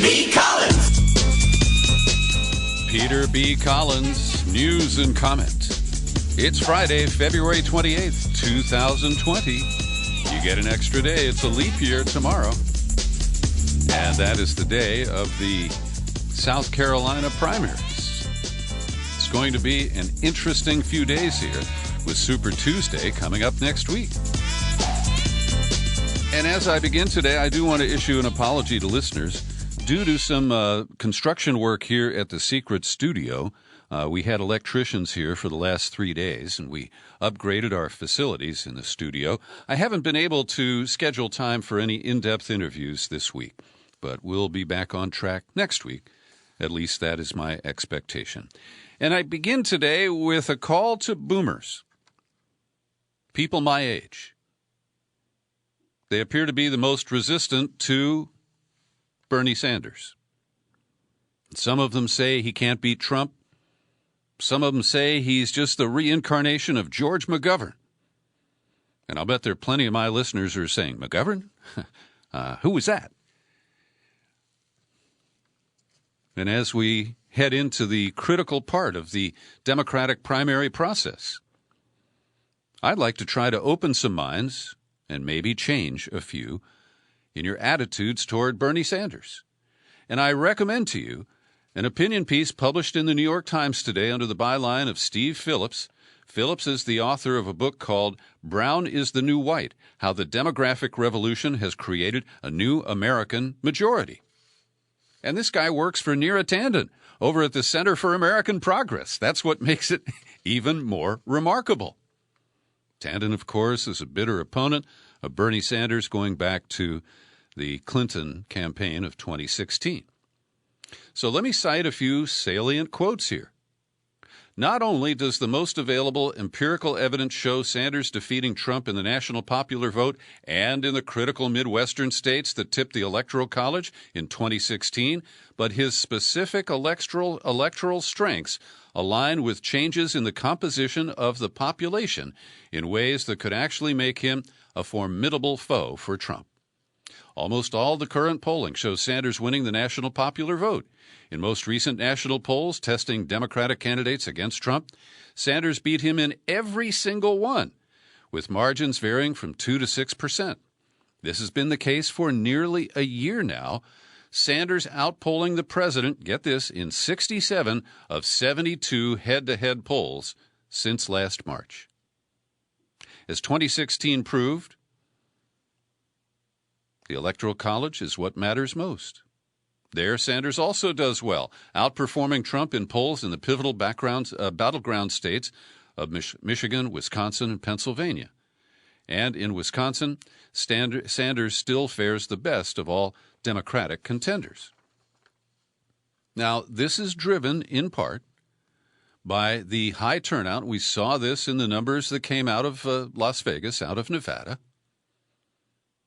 B. Collins. Peter B. Collins, news and comment. It's Friday, February 28th, 2020. You get an extra day. It's a leap year tomorrow. And that is the day of the South Carolina primaries. It's going to be an interesting few days here with Super Tuesday coming up next week. And as I begin today, I do want to issue an apology to listeners. Due to some construction work here at the Secret Studio, we had electricians here for the last 3 days, and we upgraded our facilities in the studio. I haven't been able to schedule time for any in-depth interviews this week, but we'll be back on track next week. At least that is my expectation. And I begin today with a call to boomers, people my age. They appear to be the most resistant to Bernie Sanders. Some of them say he can't beat Trump. Some of them say he's just the reincarnation of George McGovern. And I'll bet there are plenty of my listeners who are saying, McGovern? Who was that? And as we head into the critical part of the Democratic primary process, I'd like to try to open some minds and maybe change a few in your attitudes toward Bernie Sanders. And I recommend to you an opinion piece published in the New York Times today under the byline of Steve Phillips. Phillips is the author of a book called Brown is the New White, How the Demographic Revolution Has Created a New American Majority. And this guy works for Neera Tanden over at the Center for American Progress. That's what makes it even more remarkable. Tanden, of course, is a bitter opponent of Bernie Sanders going back to the Clinton campaign of 2016. So let me cite a few salient quotes here. Not only does the most available empirical evidence show Sanders defeating Trump in the national popular vote and in the critical Midwestern states that tipped the Electoral College in 2016, but his specific electoral strengths align with changes in the composition of the population in ways that could actually make him a formidable foe for Trump. Almost all the current polling shows Sanders winning the national popular vote. In most recent national polls testing Democratic candidates against Trump, Sanders beat him in every single one, with margins varying from 2 to 6%. This has been the case for nearly a year now. Sanders outpolling the president, get this, in 67 of 72 head-to-head polls since last March. As 2016 proved, the Electoral College is what matters most. There, Sanders also does well, outperforming Trump in polls in the pivotal battleground states of Michigan, Wisconsin, and Pennsylvania. And in Wisconsin, Sanders still fares the best of all Democratic contenders. Now, this is driven in part by the high turnout. We saw this in the numbers that came out of Las Vegas, out of Nevada.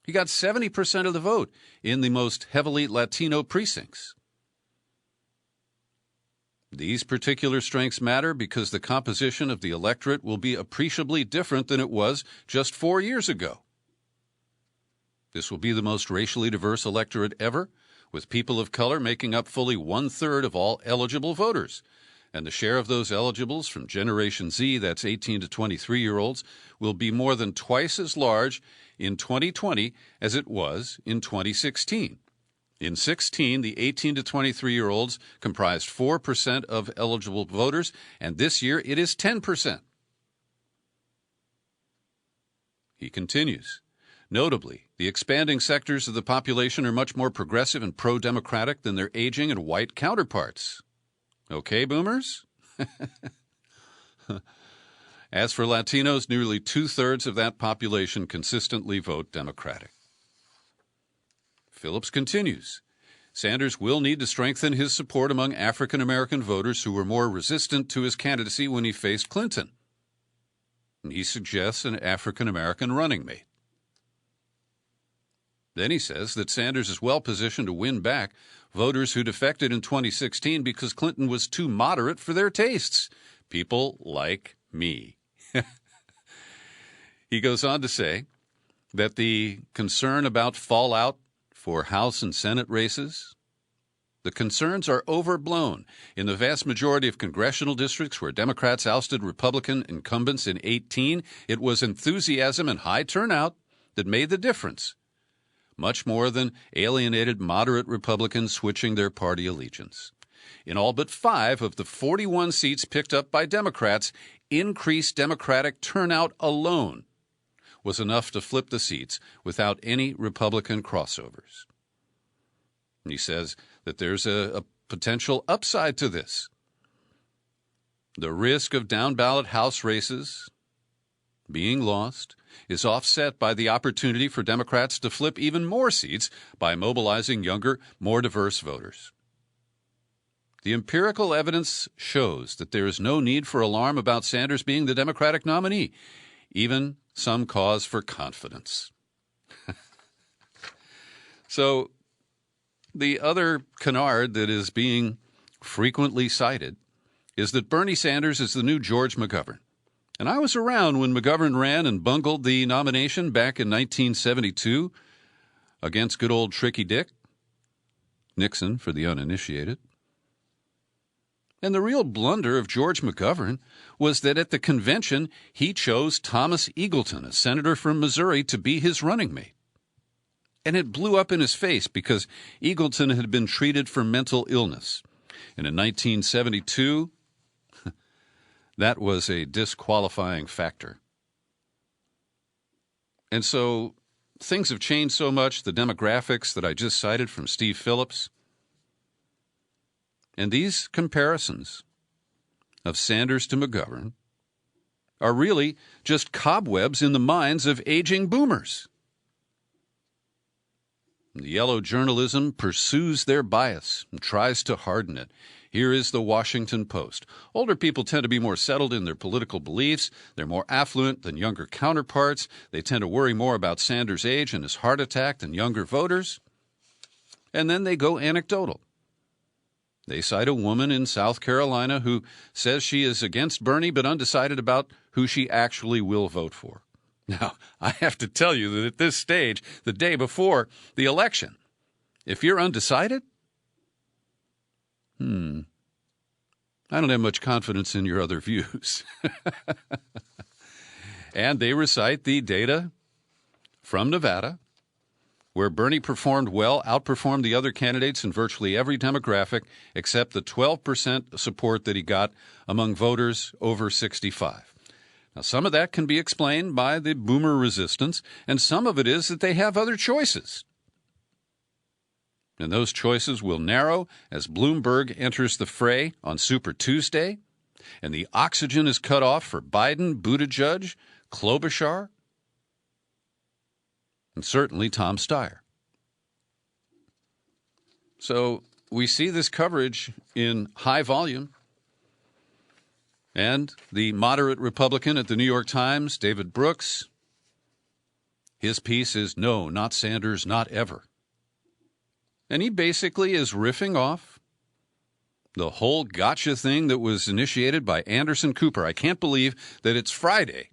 He got 70% of the vote in the most heavily Latino precincts. These particular strengths matter because the composition of the electorate will be appreciably different than it was just 4 years ago. This will be the most racially diverse electorate ever, with people of color making up fully 1/3 of all eligible voters. And the share of those eligibles from Generation Z, that's 18 to 23-year-olds, will be more than twice as large in 2020 as it was in 2016. In 16, the 18 to 23-year-olds comprised 4% of eligible voters, and this year it is 10%. He continues. Notably, the expanding sectors of the population are much more progressive and pro-democratic than their aging and white counterparts. Okay, boomers? As for Latinos, nearly 2/3 of that population consistently vote Democratic. Phillips continues. Sanders will need to strengthen his support among African American voters who were more resistant to his candidacy when he faced Clinton. And he suggests an African American running mate. Then he says that Sanders is well positioned to win back voters who defected in 2016 because Clinton was too moderate for their tastes. People like me. He goes on to say that the concern about fallout for House and Senate races The concerns are overblown. In the vast majority of congressional districts where Democrats ousted Republican incumbents in 2018, it was enthusiasm and high turnout that made the difference, much more than alienated moderate Republicans switching their party allegiance. In all but 5 of the 41 seats picked up by Democrats, increased Democratic turnout alone was enough to flip the seats without any Republican crossovers. He says that there's a potential upside to this. The risk of down-ballot House races being lost is offset by the opportunity for Democrats to flip even more seats by mobilizing younger, more diverse voters. The empirical evidence shows that there is no need for alarm about Sanders being the Democratic nominee, even some cause for confidence. So, the other canard that is being frequently cited is that Bernie Sanders is the new George McGovern. And I was around when McGovern ran and bungled the nomination back in 1972 against good old Tricky Dick Nixon, for the uninitiated. And the real blunder of George McGovern was that at the convention he chose Thomas Eagleton, a senator from Missouri, to be his running mate. And it blew up in his face because Eagleton had been treated for mental illness. And in 1972, that was a disqualifying factor. And so things have changed so much, the demographics that I just cited from Steve Phillips. And these comparisons of Sanders to McGovern are really just cobwebs in the minds of aging boomers. The yellow journalism pursues their bias and tries to harden it. Here is the Washington Post. Older people tend to be more settled in their political beliefs. They're more affluent than younger counterparts. They tend to worry more about Sanders' age and his heart attack than younger voters. And then they go anecdotal. They cite a woman in South Carolina who says she is against Bernie but undecided about who she actually will vote for. Now, I have to tell you that at this stage, the day before the election, if you're undecided, I don't have much confidence in your other views. And they recite the data from Nevada, where Bernie performed well, outperformed the other candidates in virtually every demographic except the 12% support that he got among voters over 65. Now, some of that can be explained by the boomer resistance, and some of it is that they have other choices. And those choices will narrow as Bloomberg enters the fray on Super Tuesday, and the oxygen is cut off for Biden, Buttigieg, Klobuchar, and certainly Tom Steyer. So we see this coverage in high volume. And the moderate Republican at the New York Times, David Brooks, his piece is "No, not Sanders, not ever." And he basically is riffing off the whole gotcha thing that was initiated by Anderson Cooper. I can't believe that it's Friday.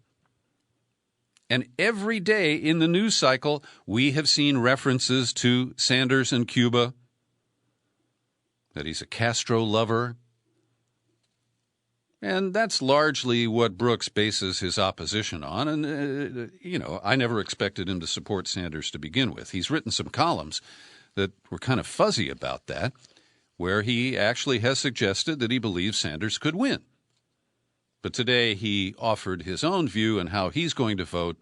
And every day in the news cycle, we have seen references to Sanders and Cuba, that he's a Castro lover. And that's largely what Brooks bases his opposition on. And, I never expected him to support Sanders to begin with. He's written some columns that were kind of fuzzy about that, where he actually has suggested that he believes Sanders could win. But today he offered his own view on how he's going to vote,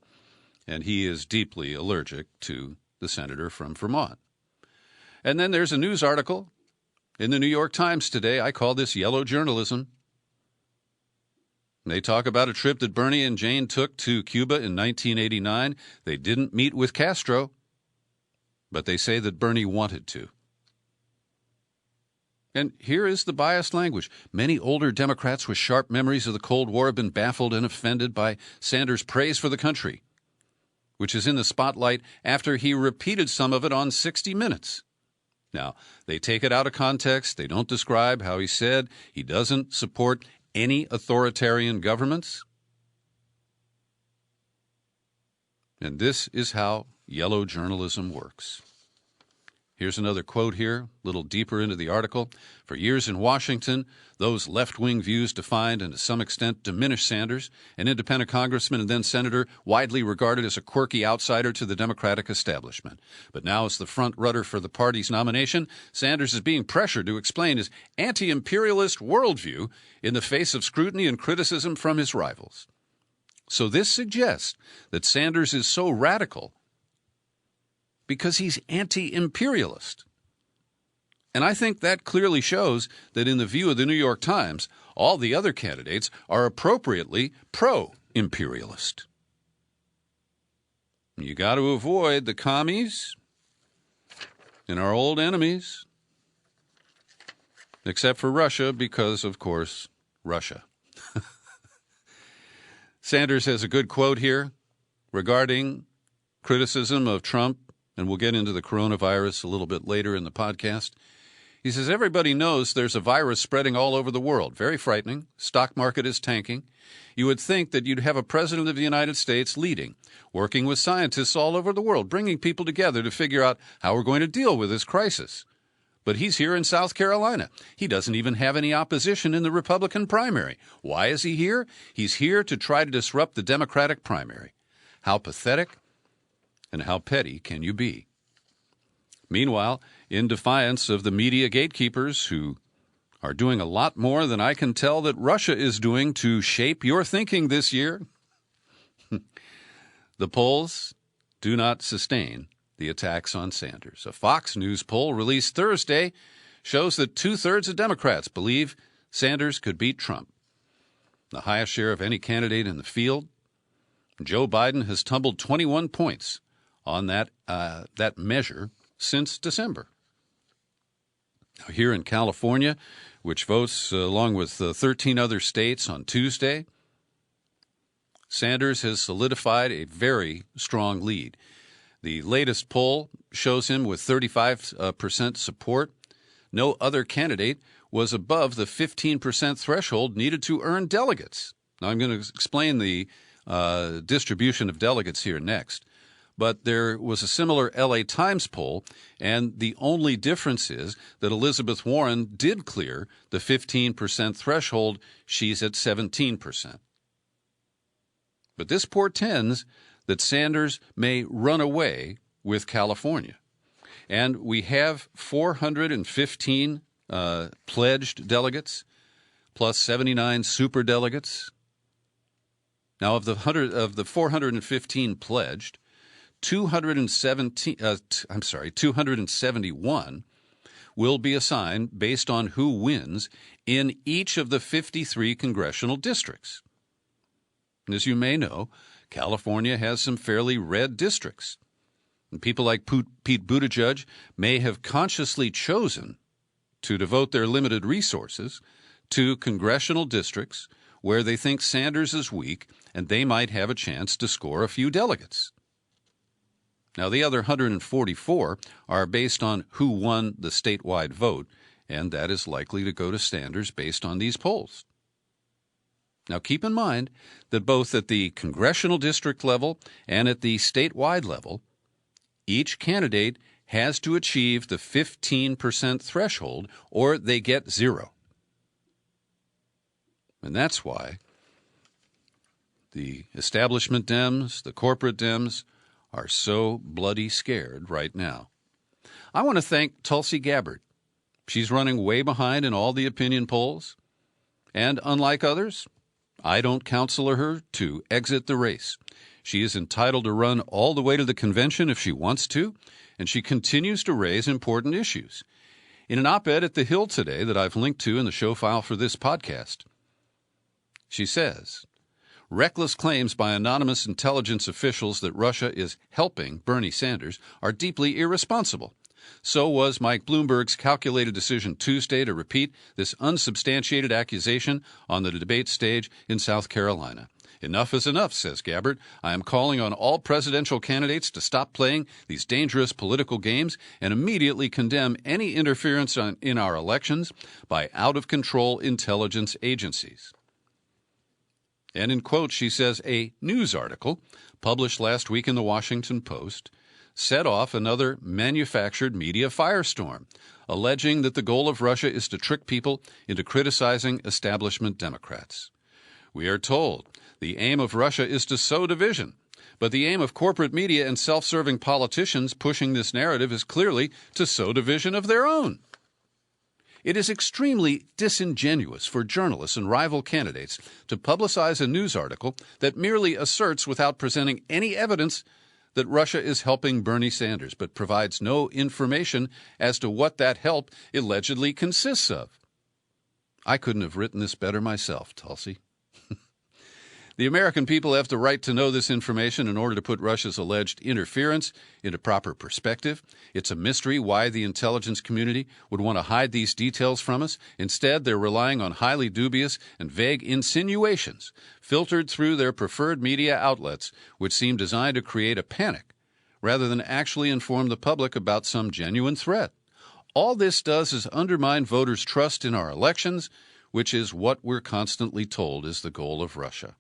and he is deeply allergic to the senator from Vermont. And then there's a news article in the New York Times today. I call this yellow journalism. They talk about a trip that Bernie and Jane took to Cuba in 1989. They didn't meet with Castro, but they say that Bernie wanted to. And here is the biased language. Many older Democrats with sharp memories of the Cold War have been baffled and offended by Sanders' praise for the country, which is in the spotlight after he repeated some of it on 60 Minutes. Now, they take it out of context. They don't describe how he said he doesn't support any authoritarian governments. And this is how yellow journalism works. Here's another quote here, a little deeper into the article. For years in Washington, those left-wing views defined and to some extent diminished Sanders, an independent congressman and then senator widely regarded as a quirky outsider to the Democratic establishment. But now as the front-runner for the party's nomination, Sanders is being pressured to explain his anti-imperialist worldview in the face of scrutiny and criticism from his rivals. So this suggests that Sanders is so radical because he's anti-imperialist. And I think that clearly shows that in the view of the New York Times, all the other candidates are appropriately pro-imperialist. You got to avoid the commies and our old enemies, except for Russia, because, of course, Russia. Sanders has a good quote here regarding criticism of Trump, and we'll get into the coronavirus a little bit later in the podcast. He says, everybody knows there's a virus spreading all over the world. Very frightening. Stock market is tanking. You would think that you'd have a president of the United States leading, working with scientists all over the world, bringing people together to figure out how we're going to deal with this crisis. But he's here in South Carolina. He doesn't even have any opposition in the Republican primary. Why is he here? He's here to try to disrupt the Democratic primary. How pathetic and how petty can you be? Meanwhile, in defiance of the media gatekeepers who are doing a lot more than I can tell that Russia is doing to shape your thinking this year, the polls do not sustain the attacks on Sanders. A Fox News poll released Thursday shows that 2/3 of Democrats believe Sanders could beat Trump, the highest share of any candidate in the field. Joe Biden has tumbled 21 points on that measure since December. Now, here in California, which votes along with 13 other states on Tuesday, Sanders has solidified a very strong lead. The latest poll shows him with 35% support. No other candidate was above the 15% threshold needed to earn delegates. Now, I'm going to explain the distribution of delegates here next. But there was a similar LA Times poll, and the only difference is that Elizabeth Warren did clear the 15% threshold. She's at 17%. But this portends that Sanders may run away with California. And we have 415 pledged delegates, plus 79 superdelegates. Now, of the 415 pledged, 271 will be assigned based on who wins in each of the 53 congressional districts. And as you may know, California has some fairly red districts. And people like Pete Buttigieg may have consciously chosen to devote their limited resources to congressional districts where they think Sanders is weak and they might have a chance to score a few delegates. Now, the other 144 are based on who won the statewide vote, and that is likely to go to Sanders based on these polls. Now, keep in mind that both at the congressional district level and at the statewide level, each candidate has to achieve the 15% threshold or they get zero. And that's why the establishment Dems, the corporate Dems, are so bloody scared right now. I want to thank Tulsi Gabbard. She's running way behind in all the opinion polls. And unlike others, I don't counsel her to exit the race. She is entitled to run all the way to the convention if she wants to, and she continues to raise important issues. In an op-ed at The Hill today that I've linked to in the show file for this podcast, she says, reckless claims by anonymous intelligence officials that Russia is helping Bernie Sanders are deeply irresponsible. So was Mike Bloomberg's calculated decision Tuesday to repeat this unsubstantiated accusation on the debate stage in South Carolina. Enough is enough, says Gabbard. I am calling on all presidential candidates to stop playing these dangerous political games and immediately condemn any interference in our elections by out-of-control intelligence agencies. And in quotes, she says, a news article published last week in the Washington Post set off another manufactured media firestorm, alleging that the goal of Russia is to trick people into criticizing establishment Democrats. We are told the aim of Russia is to sow division, but the aim of corporate media and self-serving politicians pushing this narrative is clearly to sow division of their own. It is extremely disingenuous for journalists and rival candidates to publicize a news article that merely asserts without presenting any evidence that Russia is helping Bernie Sanders, but provides no information as to what that help allegedly consists of. I couldn't have written this better myself, Tulsi. The American people have the right to know this information in order to put Russia's alleged interference into proper perspective. It's a mystery why the intelligence community would want to hide these details from us. Instead, they're relying on highly dubious and vague insinuations filtered through their preferred media outlets, which seem designed to create a panic rather than actually inform the public about some genuine threat. All this does is undermine voters' trust in our elections, which is what we're constantly told is the goal of Russia.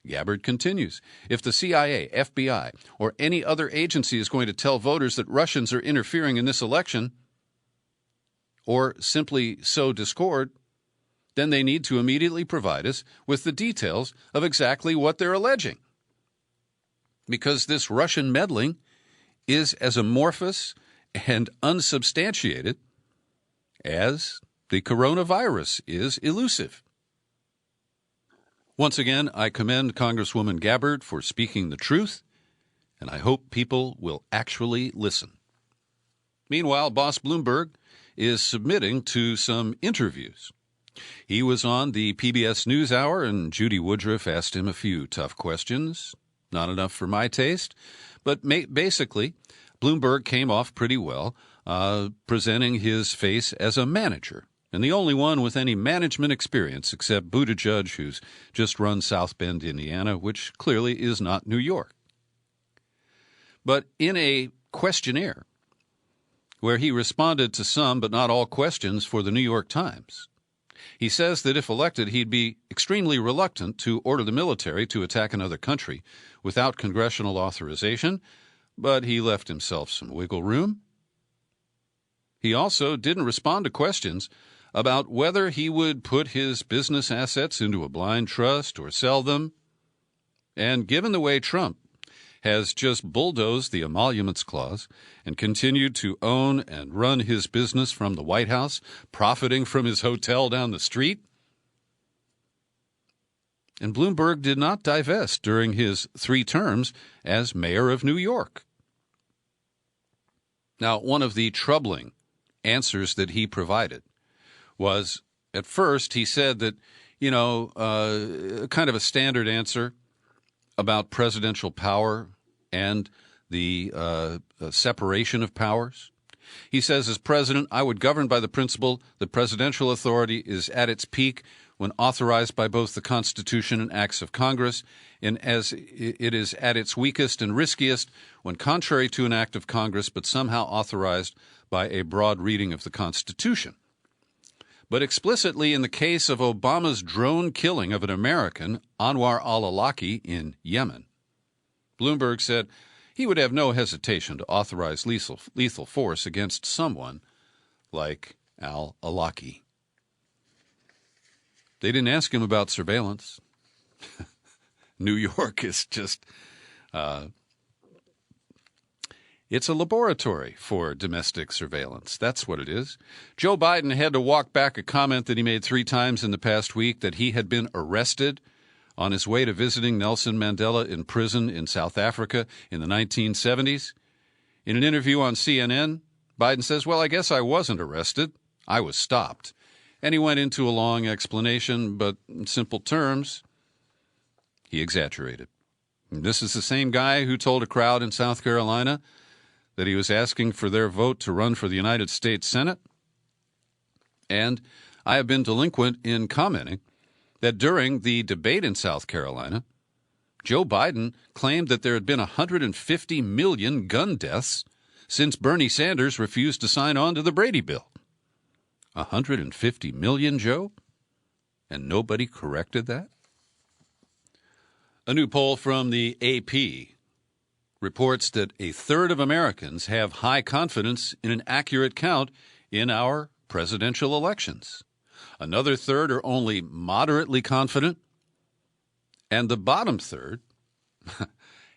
Gabbard continues, if the CIA, FBI, or any other agency is going to tell voters that Russians are interfering in this election or simply sow discord, then they need to immediately provide us with the details of exactly what they're alleging. Because this Russian meddling is as amorphous and unsubstantiated as the coronavirus is elusive. Once again, I commend Congresswoman Gabbard for speaking the truth, and I hope people will actually listen. Meanwhile, Boss Bloomberg is submitting to some interviews. He was on the PBS NewsHour, and Judy Woodruff asked him a few tough questions. Not enough for my taste, but basically, Bloomberg came off pretty well, presenting his face as a manager, and the only one with any management experience except Buttigieg, who's just run South Bend, Indiana, which clearly is not New York. But in a questionnaire where he responded to some but not all questions for the New York Times, he says that if elected, he'd be extremely reluctant to order the military to attack another country without congressional authorization, but he left himself some wiggle room. He also didn't respond to questions about whether he would put his business assets into a blind trust or sell them. And given the way Trump has just bulldozed the emoluments clause and continued to own and run his business from the White House, profiting from his hotel down the street, and Bloomberg did not divest during his 3 terms as mayor of New York. Now, one of the troubling answers that he provided was, at first, he said that, kind of a standard answer about presidential power and the separation of powers. He says, as president, I would govern by the principle that presidential authority is at its peak when authorized by both the Constitution and acts of Congress, and as it is at its weakest and riskiest when contrary to an act of Congress but somehow authorized by a broad reading of the Constitution. But explicitly in the case of Obama's drone killing of an American, Anwar al-Awlaki, in Yemen, Bloomberg said he would have no hesitation to authorize lethal force against someone like al-Awlaki. They didn't ask him about surveillance. New York is just... It's a laboratory for domestic surveillance. That's what it is. Joe Biden had to walk back a comment that he made 3 times in the past week that he had been arrested on his way to visiting Nelson Mandela in prison in South Africa in the 1970s. In an interview on CNN, Biden says, well, I guess I wasn't arrested. I was stopped. And he went into a long explanation, but in simple terms, he exaggerated. And this is the same guy who told a crowd in South Carolina that he was asking for their vote to run for the United States Senate. And I have been delinquent in commenting that during the debate in South Carolina, Joe Biden claimed that there had been 150 million gun deaths since Bernie Sanders refused to sign on to the Brady Bill. 150 million, Joe? And nobody corrected that? A new poll from the AP reports that a third of Americans have high confidence in an accurate count in our presidential elections. Another third are only moderately confident, and the bottom third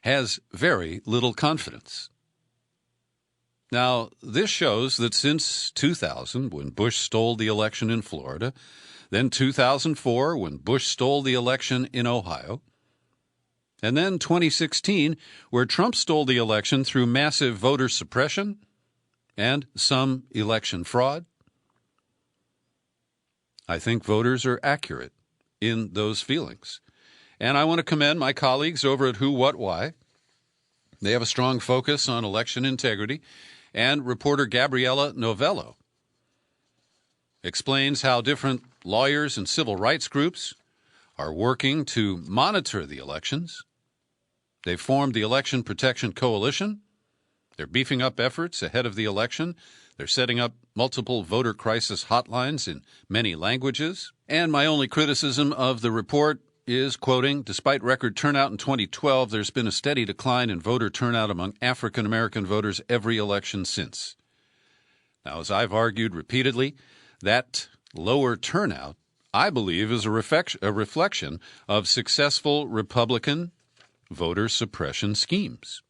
has very little confidence. Now, this shows that since 2000, when Bush stole the election in Florida, then 2004, when Bush stole the election in Ohio, and then 2016, where Trump stole the election through massive voter suppression and some election fraud, I think voters are accurate in those feelings. And I want to commend my colleagues over at Who, What, Why. They have a strong focus on election integrity, and reporter Gabriella Novello explains how different lawyers and civil rights groups are working to monitor the elections. They've formed the Election Protection Coalition. They're beefing up efforts ahead of the election. They're setting up multiple voter crisis hotlines in many languages. And my only criticism of the report is, quoting, despite record turnout in 2012, there's been a steady decline in voter turnout among African-American voters every election since. Now, as I've argued repeatedly, that lower turnout, I believe, is a reflection of successful Republican voter suppression schemes.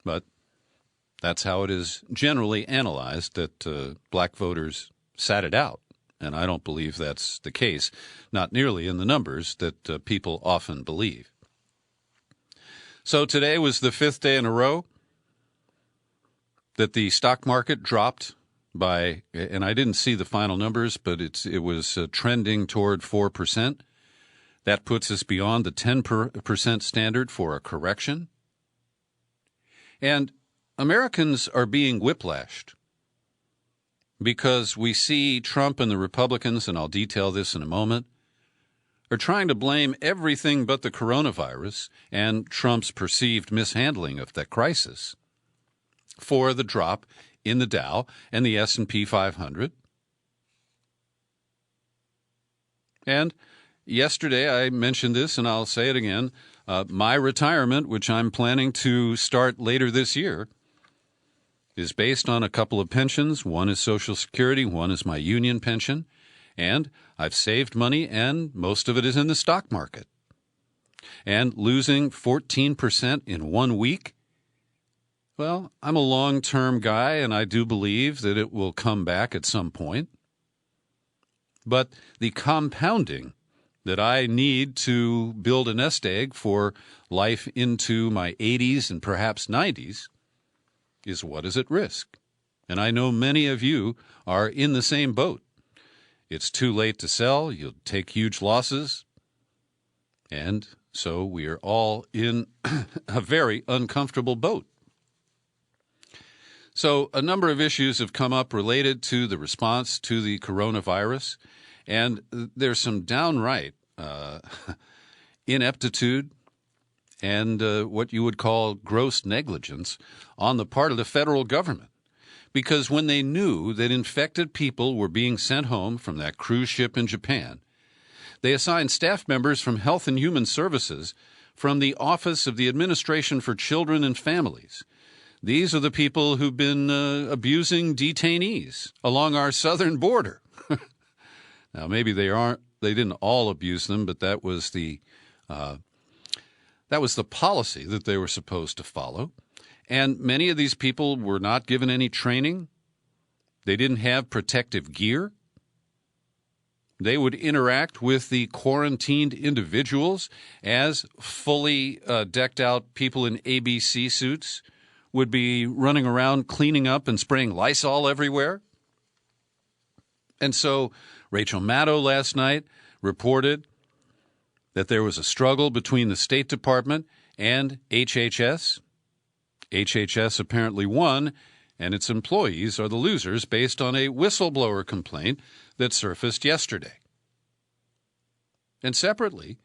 But that's how it is generally analyzed, that black voters sat it out. And I don't believe that's the case, not nearly in the numbers that people often believe. So today was the fifth day in a row that the stock market dropped by, and I didn't see the final numbers, but it was trending toward 4%. That puts us beyond the 10% standard for a correction. And Americans are being whiplashed because we see Trump and the Republicans, and I'll detail this in a moment, are trying to blame everything but the coronavirus and Trump's perceived mishandling of that crisis for the drop in the Dow and the S&P 500. And yesterday I mentioned this, and I'll say it again, my retirement, which I'm planning to start later this year, is based on a couple of pensions. One is Social Security, one is my union pension, and I've saved money, and most of it is in the stock market. And losing 14% in 1 week, well, I'm a long-term guy, and I do believe that it will come back at some point. But the compounding that I need to build a nest egg for life into my 80s and perhaps 90s is what is at risk. And I know many of you are in the same boat. It's too late to sell. You'll take huge losses. And so we are all in a very uncomfortable boat. So a number of issues have come up related to the response to the coronavirus. And there's some downright ineptitude and what you would call gross negligence on the part of the federal government. Because when they knew that infected people were being sent home from that cruise ship in Japan, they assigned staff members from Health and Human Services from the Office of the Administration for Children and Families. These are the people who've been abusing detainees along our southern border. Now, maybe they didn't all abuse them, but that was the policy that they were supposed to follow. And many of these people were not given any training. They didn't have protective gear. They would interact with the quarantined individuals as fully decked out people in ABC suits would be running around cleaning up and spraying Lysol everywhere. And so Rachel Maddow last night reported that there was a struggle between the State Department and HHS. HHS apparently won, and its employees are the losers based on a whistleblower complaint that surfaced yesterday. And separately,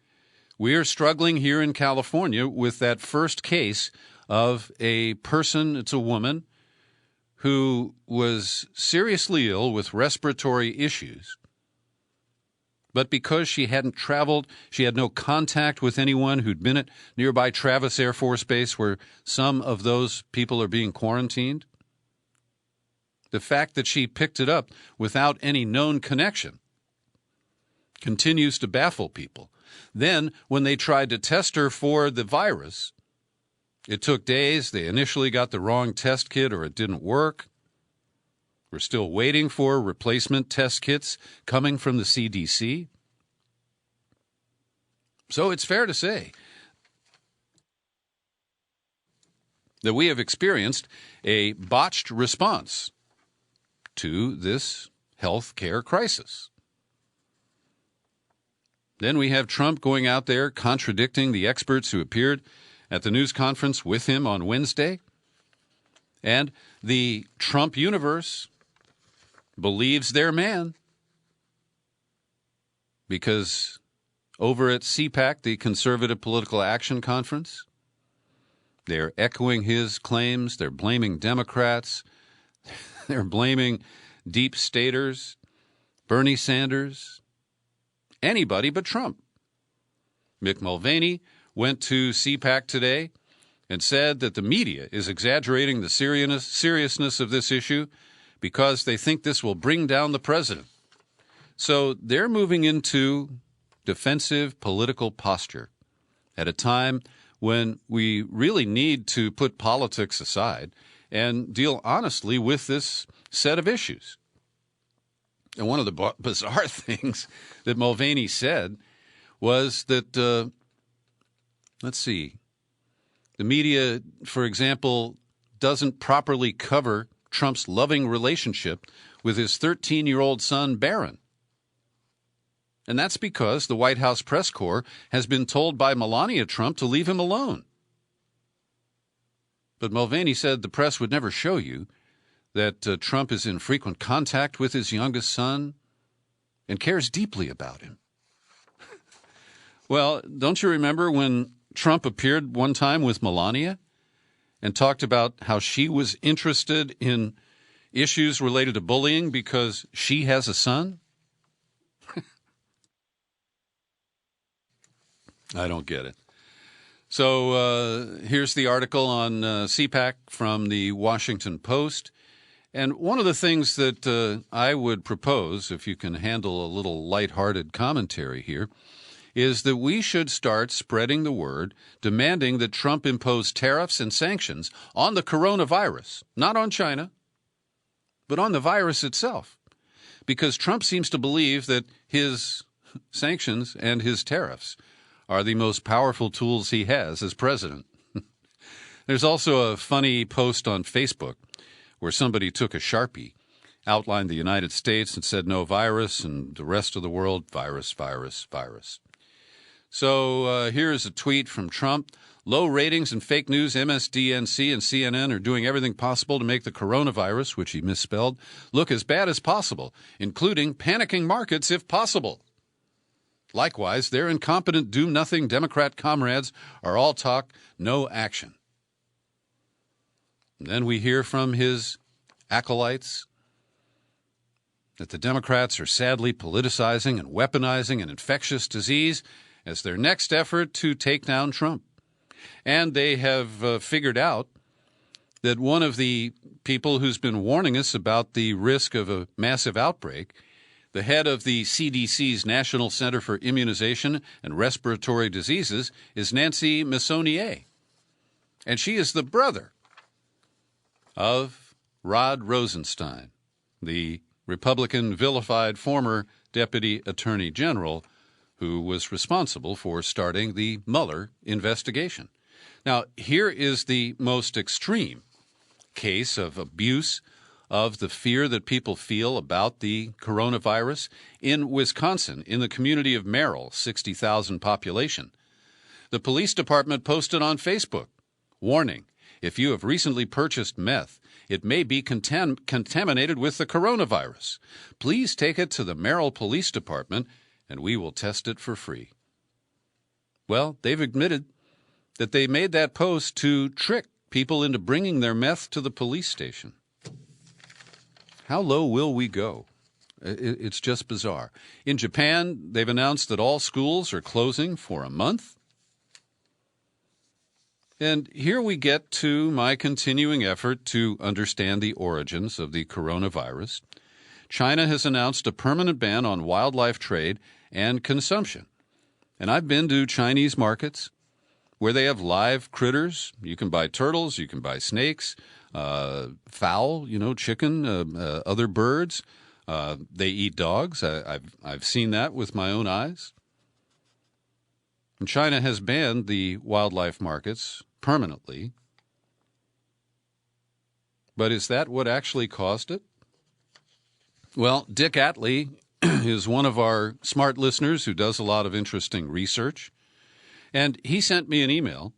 we are struggling here in California with that first case of a person, it's a woman, who was seriously ill with respiratory issues, But because she hadn't traveled, she had no contact with anyone who'd been at nearby Travis Air Force Base where some of those people are being quarantined. The fact that she picked it up without any known connection continues to baffle people. Then, when they tried to test her for the virus, it took days. They initially got the wrong test kit or it didn't work. We're still waiting for replacement test kits coming from the CDC. So it's fair to say that we have experienced a botched response to this health care crisis. Then we have Trump going out there contradicting the experts who appeared at the news conference with him on Wednesday. And the Trump universe believes their man because over at CPAC, the Conservative Political Action Conference, they're echoing his claims. They're blaming Democrats. They're blaming deep staters, Bernie Sanders, anybody but Trump. Mick Mulvaney went to CPAC today and said that the media is exaggerating the seriousness of this issue because they think this will bring down the president. So they're moving into defensive political posture at a time when we really need to put politics aside and deal honestly with this set of issues. And one of the bizarre things that Mulvaney said was that, the media, for example, doesn't properly cover Trump's loving relationship with his 13-year-old son, Barron. And that's because the White House press corps has been told by Melania Trump to leave him alone. But Mulvaney said the press would never show you that Trump is in frequent contact with his youngest son and cares deeply about him. Well, don't you remember when Trump appeared one time with Melania and talked about how she was interested in issues related to bullying because she has a son? I don't get it. So here's the article on CPAC from the Washington Post. And one of the things that I would propose, if you can handle a little lighthearted commentary here, is that we should start spreading the word, demanding that Trump impose tariffs and sanctions on the coronavirus, not on China, but on the virus itself. Because Trump seems to believe that his sanctions and his tariffs are the most powerful tools he has as president. There's also a funny post on Facebook where somebody took a Sharpie, outlined the United States and said no virus, and the rest of the world, virus, virus, virus. So here's a tweet from Trump. Low ratings and fake news, MSDNC and CNN are doing everything possible to make the coronavirus, which he misspelled, look as bad as possible, including panicking markets if possible. Likewise, their incompetent, do-nothing Democrat comrades are all talk, no action. And then we hear from his acolytes that the Democrats are sadly politicizing and weaponizing an infectious disease as their next effort to take down Trump. And they have figured out that one of the people who's been warning us about the risk of a massive outbreak, the head of the CDC's National Center for Immunization and Respiratory Diseases, is Nancy Messonnier. And she is the brother of Rod Rosenstein, the Republican vilified former Deputy Attorney General who was responsible for starting the Mueller investigation. Now, here is the most extreme case of abuse of the fear that people feel about the coronavirus in Wisconsin, in the community of Merrill, 60,000 population. The police department posted on Facebook, warning, if you have recently purchased meth, it may be contaminated with the coronavirus. Please take it to the Merrill Police Department and we will test it for free. Well, they've admitted that they made that post to trick people into bringing their meth to the police station. How low will we go? It's just bizarre. In Japan, they've announced that all schools are closing for a month. And here we get to my continuing effort to understand the origins of the coronavirus. China has announced a permanent ban on wildlife trade and consumption. And I've been to Chinese markets where they have live critters. You can buy turtles, you can buy snakes, fowl, chicken, other birds. They eat dogs. I've seen that with my own eyes. And China has banned the wildlife markets permanently. But is that what actually caused it? Well, Dick Atlee is one of our smart listeners who does a lot of interesting research. And he sent me an email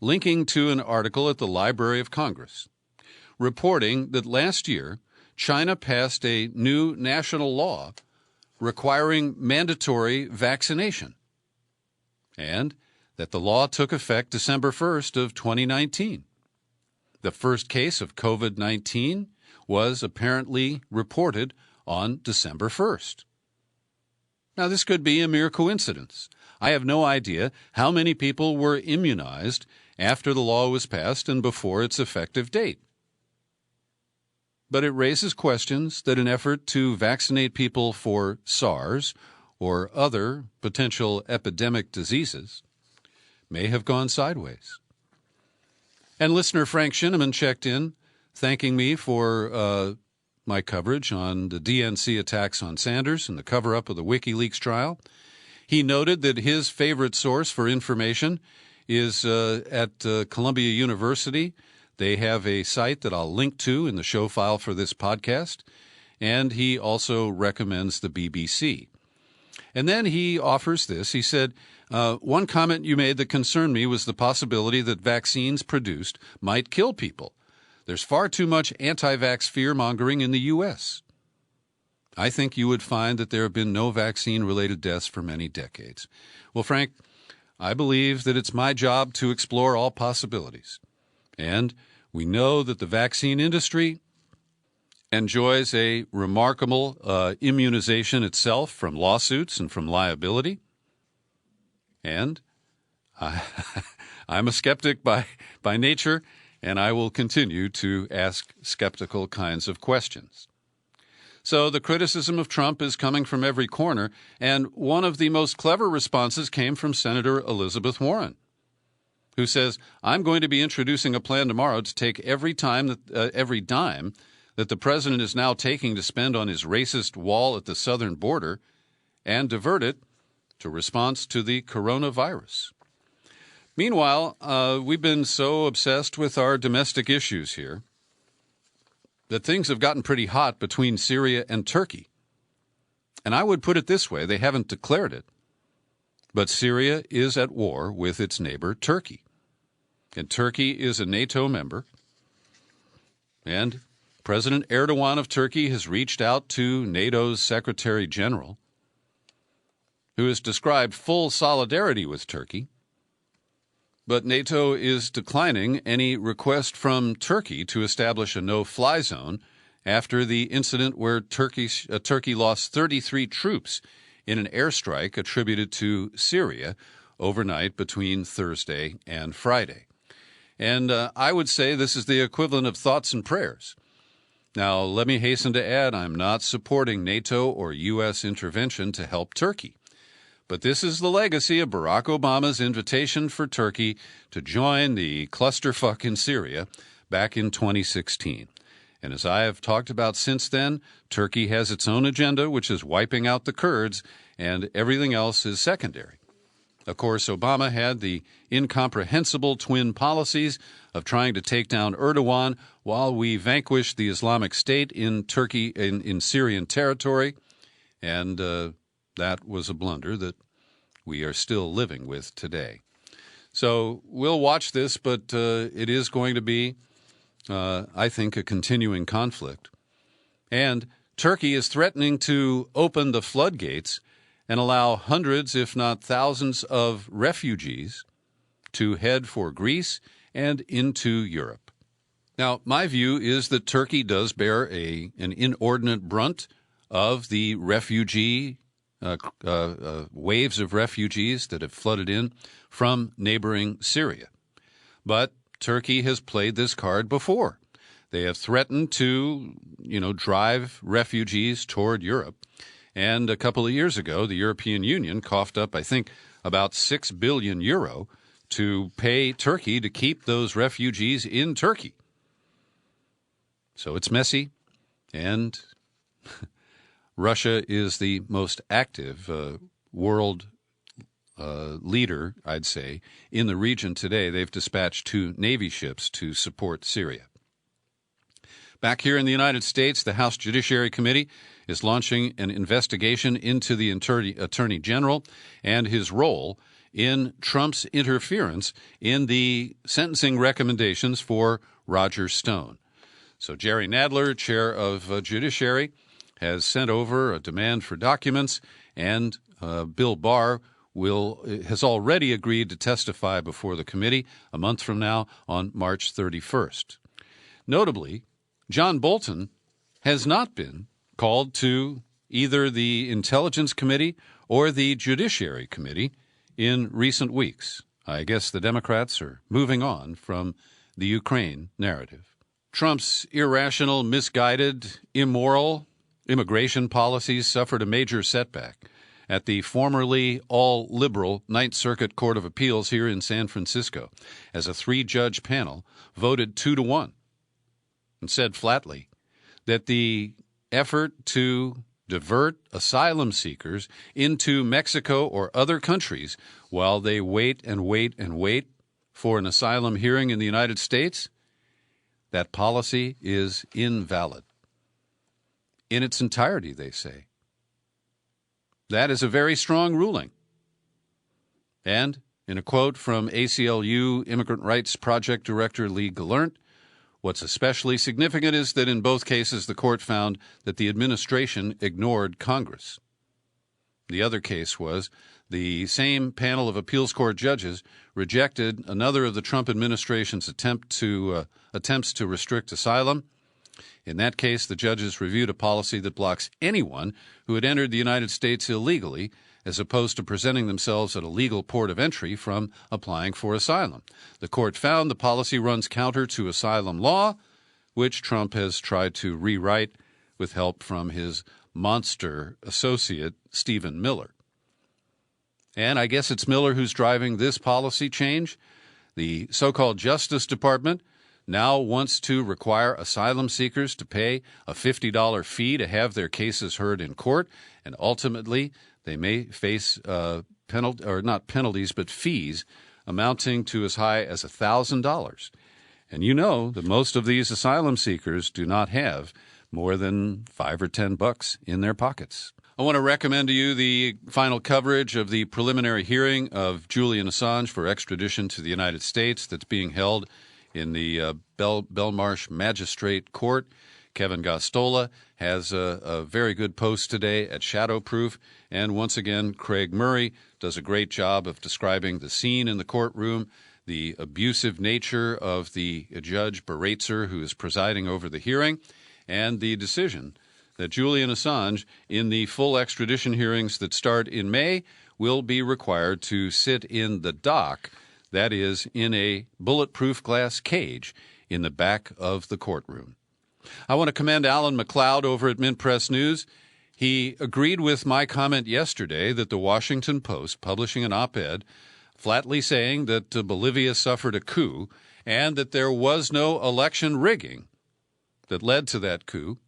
linking to an article at the Library of Congress reporting that last year China passed a new national law requiring mandatory vaccination, and that the law took effect December 1st of 2019. The first case of COVID-19 was apparently reported on December 1st. Now, this could be a mere coincidence. I have no idea how many people were immunized after the law was passed and before its effective date. But it raises questions that an effort to vaccinate people for SARS or other potential epidemic diseases may have gone sideways. And listener Frank Shinneman checked in, thanking me for my coverage on the DNC attacks on Sanders and the cover-up of the WikiLeaks trial. He noted that his favorite source for information is at Columbia University. They have a site that I'll link to in the show file for this podcast, and he also recommends the BBC. And then he offers this. He said, one comment you made that concerned me was the possibility that vaccines produced might kill people. There's far too much anti-vax fear-mongering in the U.S. I think you would find that there have been no vaccine-related deaths for many decades. Well, Frank, I believe that it's my job to explore all possibilities. And we know that the vaccine industry enjoys a remarkable immunization itself from lawsuits and from liability. And I'm a skeptic by nature, and I will continue to ask skeptical kinds of questions. So the criticism of Trump is coming from every corner, and one of the most clever responses came from Senator Elizabeth Warren, who says, I'm going to be introducing a plan tomorrow to take every dime that the president is now taking to spend on his racist wall at the southern border and divert it to response to the coronavirus. Meanwhile, we've been so obsessed with our domestic issues here that things have gotten pretty hot between Syria and Turkey. And I would put it this way, they haven't declared it, but Syria is at war with its neighbor Turkey. And Turkey is a NATO member. And President Erdogan of Turkey has reached out to NATO's Secretary General, who has described full solidarity with Turkey. But NATO is declining any request from Turkey to establish a no-fly zone after the incident where Turkey lost 33 troops in an airstrike attributed to Syria overnight between Thursday and Friday. And I would say this is the equivalent of thoughts and prayers. Now, let me hasten to add, I'm not supporting NATO or U.S. intervention to help Turkey. But this is the legacy of Barack Obama's invitation for Turkey to join the clusterfuck in Syria back in 2016. And as I have talked about since then, Turkey has its own agenda, which is wiping out the Kurds, and everything else is secondary. Of course, Obama had the incomprehensible twin policies of trying to take down Erdogan while we vanquished the Islamic State in Turkey, in Syrian territory, and that was a blunder that we are still living with today. So we'll watch this, but it is going to be, I think, a continuing conflict. And Turkey is threatening to open the floodgates and allow hundreds, if not thousands, of refugees to head for Greece and into Europe. Now, my view is that Turkey does bear an inordinate brunt of the refugee waves of refugees that have flooded in from neighboring Syria. But Turkey has played this card before. They have threatened to, drive refugees toward Europe. And a couple of years ago, the European Union coughed up, I think, about €6 billion to pay Turkey to keep those refugees in Turkey. So it's messy, and Russia is the most active world leader, I'd say, in the region today. They've dispatched 2 Navy ships to support Syria. Back here in the United States, the House Judiciary Committee is launching an investigation into the Attorney General and his role in Trump's interference in the sentencing recommendations for Roger Stone. So Jerry Nadler, chair of Judiciary, has sent over a demand for documents, and Bill Barr has already agreed to testify before the committee a month from now on March 31st. Notably, John Bolton has not been called to either the Intelligence Committee or the Judiciary Committee in recent weeks. I guess the Democrats are moving on from the Ukraine narrative. Trump's irrational, misguided, immoral immigration policies suffered a major setback at the formerly all-liberal Ninth Circuit Court of Appeals here in San Francisco, as a 3-judge panel voted 2-1 and said flatly that the effort to divert asylum seekers into Mexico or other countries while they wait and wait and wait for an asylum hearing in the United States, that policy is invalid. In its entirety, they say. That is a very strong ruling. And in a quote from ACLU Immigrant Rights Project Director Lee Gallant, what's especially significant is that in both cases the court found that the administration ignored Congress. The other case was the same panel of appeals court judges rejected another of the Trump administration's attempts to restrict asylum. In that case, the judges reviewed a policy that blocks anyone who had entered the United States illegally, as opposed to presenting themselves at a legal port of entry, from applying for asylum. The court found the policy runs counter to asylum law, which Trump has tried to rewrite with help from his monster associate, Stephen Miller. And I guess it's Miller who's driving this policy change. The so-called Justice Department now wants to require asylum seekers to pay a $50 fee to have their cases heard in court, and ultimately they may face penalties, but fees amounting to as high as $1,000. And you know that most of these asylum seekers do not have more than $5 or $10 in their pockets. I want to recommend to you the final coverage of the preliminary hearing of Julian Assange for extradition to the United States that's being held in the Belmarsh Magistrate Court. Kevin Gostola has a very good post today at Shadowproof. And once again, Craig Murray does a great job of describing the scene in the courtroom, the abusive nature of the Judge Baratzer who is presiding over the hearing, and the decision that Julian Assange, in the full extradition hearings that start in May, will be required to sit in the dock, that is, in a bulletproof glass cage in the back of the courtroom. I want to commend Alan McLeod over at Mint Press News. He agreed with my comment yesterday that the Washington Post, publishing an op-ed flatly saying that Bolivia suffered a coup and that there was no election rigging that led to that coup.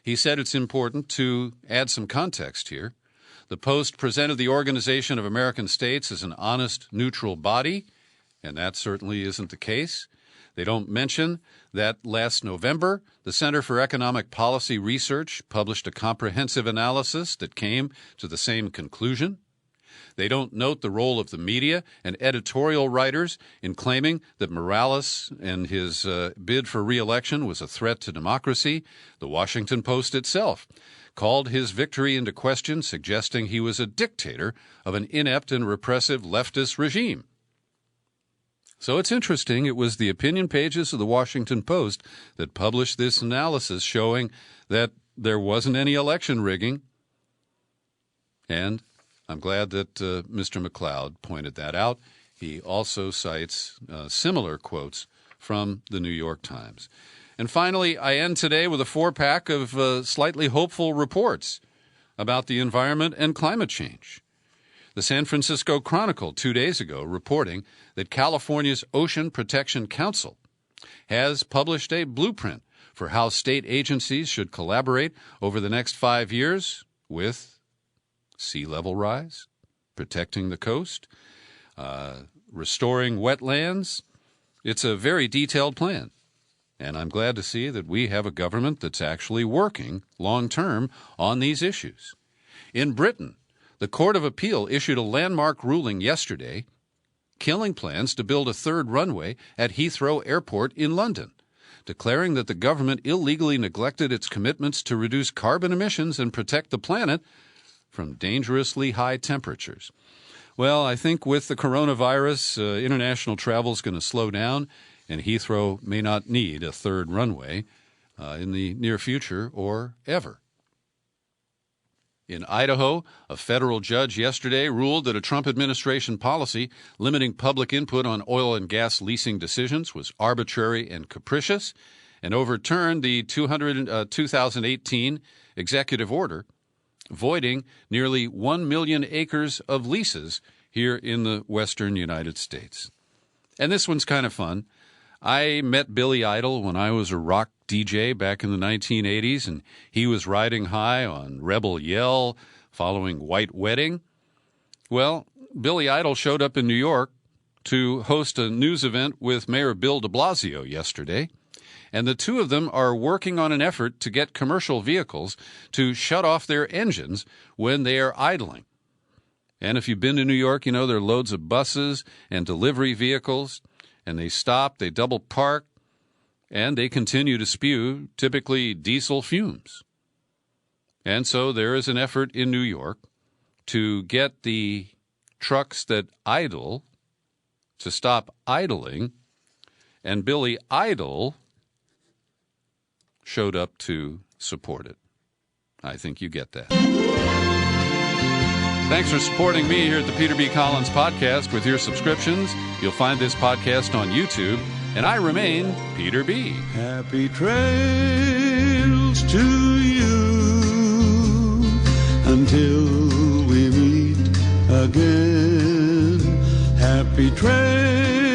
He said it's important to add some context here. The Post presented the Organization of American States as an honest, neutral body, and that certainly isn't the case. They don't mention that last November, the Center for Economic Policy Research published a comprehensive analysis that came to the same conclusion. They don't note the role of the media and editorial writers in claiming that Morales and his bid for re-election was a threat to democracy. The Washington Post itself called his victory into question, suggesting he was a dictator of an inept and repressive leftist regime. So it's interesting, it was the opinion pages of the Washington Post that published this analysis showing that there wasn't any election rigging. And I'm glad that Mr. McLeod pointed that out. He also cites similar quotes from the New York Times. And finally, I end today with a 4-pack of slightly hopeful reports about the environment and climate change. The San Francisco Chronicle 2 days ago reporting that California's Ocean Protection Council has published a blueprint for how state agencies should collaborate over the next 5 years with sea level rise, protecting the coast, restoring wetlands. It's a very detailed plan. And I'm glad to see that we have a government that's actually working long-term on these issues. In Britain, the Court of Appeal issued a landmark ruling yesterday killing plans to build a third runway at Heathrow Airport in London, declaring that the government illegally neglected its commitments to reduce carbon emissions and protect the planet from dangerously high temperatures. Well, I think with the coronavirus, international travel is going to slow down, and Heathrow may not need a third runway in the near future or ever. In Idaho, a federal judge yesterday ruled that a Trump administration policy limiting public input on oil and gas leasing decisions was arbitrary and capricious, and overturned the 2018 executive order voiding nearly 1 million acres of leases here in the western United States. And this one's kind of fun. I met Billy Idol when I was a rock DJ back in the 1980s, and he was riding high on Rebel Yell following White Wedding. Well, Billy Idol showed up in New York to host a news event with Mayor Bill de Blasio yesterday, and the two of them are working on an effort to get commercial vehicles to shut off their engines when they are idling. And if you've been to New York, you know there are loads of buses and delivery vehicles, and they stop, they double park, and they continue to spew typically diesel fumes. And so there is an effort in New York to get the trucks that idle to stop idling, and Billy Idol showed up to support it. I think you get that. Thanks for supporting me here at the Peter B. Collins Podcast with your subscriptions. You'll find this podcast on YouTube, and I remain Peter B. Happy trails to you until we meet again. Happy trails.